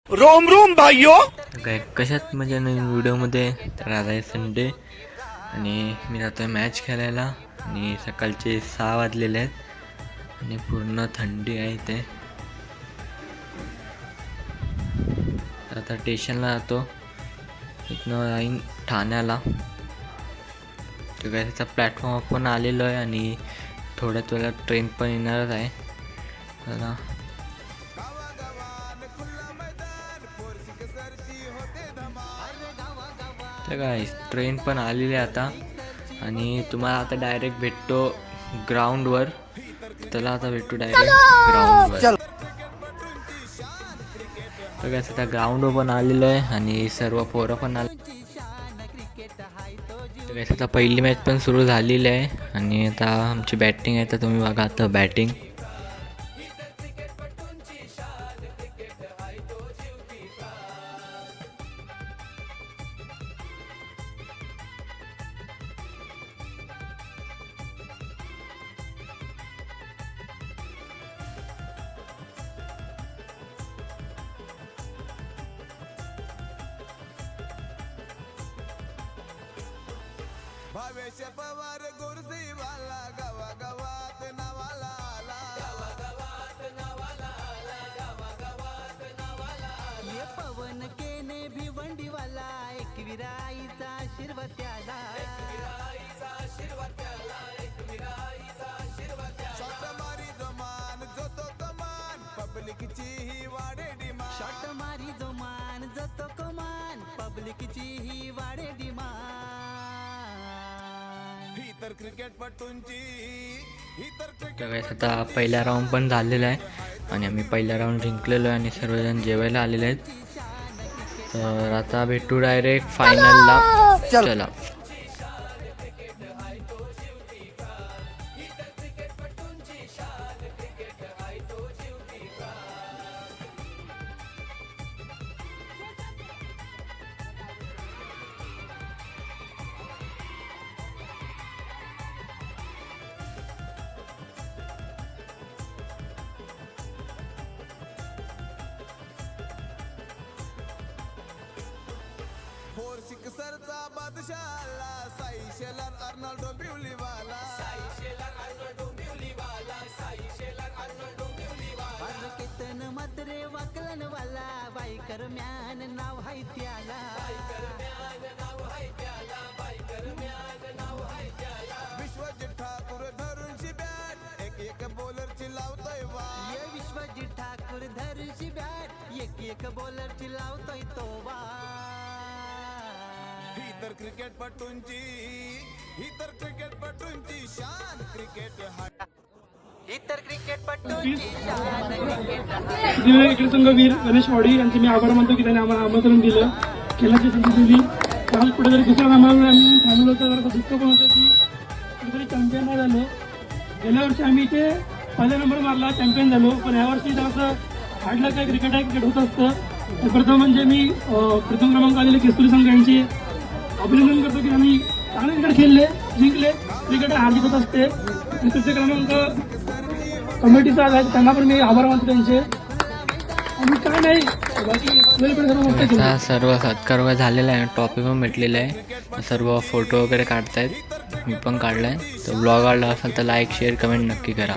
Rome Rome भाइयों. काय कशात म्हणजे नवीन व्हिडिओमध्ये. तर आज आहे संडे आणि मी जातो आहे मॅच खेळायला आणि सकाळचे 6 वाजलेले आहेत आणि पूर्ण थंडी आहे इथे. तर आता स्टेशनला जातो, इथनं जाईन ठाण्याला. तर काय त्याचा प्लॅटफॉर्म पण आलेलो आहे आणि थोड्याच वेळात ट्रेन पण येणारच आहे. तर काय ट्रेन पण आलेली आहे आता आणि तुम्हाला आता डायरेक्ट भेटतो ग्राउंडवर. त्याला आता भेटतो डायरेक्ट ग्राउंडवर. तर काय आता ग्राउंडवर पण आलेलो आहे आणि सर्व पोरं पण आले. तर काय आता पहिली मॅच पण सुरू झालेली आहे आणि आता आमची बॅटिंग आहे. तर तुम्ही बघा आता बॅटिंग. भावेश पवार गुरुजी वाला गावा गावात नावाला आला. ये पवन केने भिवंडी वाला एकविराईचा आशीर्वाद त्याला. शॉट मारी जमान जो तो कमान पब्लिकची ही वाढे डिमांड. शॉट मारी जो मान जातो कमान पब्लिकची ही वाढे डिमांड. ही तर क्रिकेटपटूंची ही तर तर क्रिकेट काय आता पहिला राऊंड पण झालेला आहे आणि आम्ही पहिला राऊंड जिंकलेलो आहे आणि सर्वजण जेवायला आलेले आहेत. तर आता भेटू डायरेक्ट फायनलला. चला. फोर सिक्सरचा बादशाह आला. साई शेलार अर्नाल्डो बिवलीवाला. आज केतन मात्रे वाकलन वाला बाईकर म्यान नाव हाय त्याला. विश्वजित ठाकूर धरूनची बॅट एक एक बॉलरची लावतोय वाट. ये विश्वजित ठाकूर धरुशी बॅट एक एक बॉलरची लावतोय तो ही तर क्रिकेटपटूंची ही तर क्रिकेटपटूंची शान. क्रिकेट हा इतर क्रिकेटपटूंची शान. इकडे संघवीर गणेश वाडी यांचे मी आभार मानतो की त्यांनी आम्हाला आमंत्रण दिलं, खेळाची संधी दिली. काल कुठेतरी दुसऱ्या कामावर आम्ही थांबलो होतो. जरा दुःख पण होतं की कुठेतरी चॅम्पियन नाही झालो. गेल्या वर्षी आम्ही इथे पहिला नंबर मारला, चॅम्पियन झालो. पण यावर्षी जरासं हार्डलं काय क्रिकेट आहे, क्रिकेट होत असतं. तर प्रथम म्हणजे मी प्रथम क्रमांक आलेले केसरी संघ यांचे अभिनंदन करतो की आम्ही चांगले क्रिकेट खेळले, जिंकले. क्रिकेट हार जिंकत असते. आणि तृतीय क्रमांक कमिटीचा आहे, त्यांना पण मी आभार मानतो त्यांचे. आणि काय नाही बाकी सर्व मोठे केलं. आता सर्व सत्कार वगैरे झालेला आहे, ट्रॉफी पण भेटलेला आहे. सर्व फोटो वगैरे काढतायत, मी पण काढलाय. तर ब्लॉग आवडला असेल तर लाईक शेअर कमेंट नक्की करा.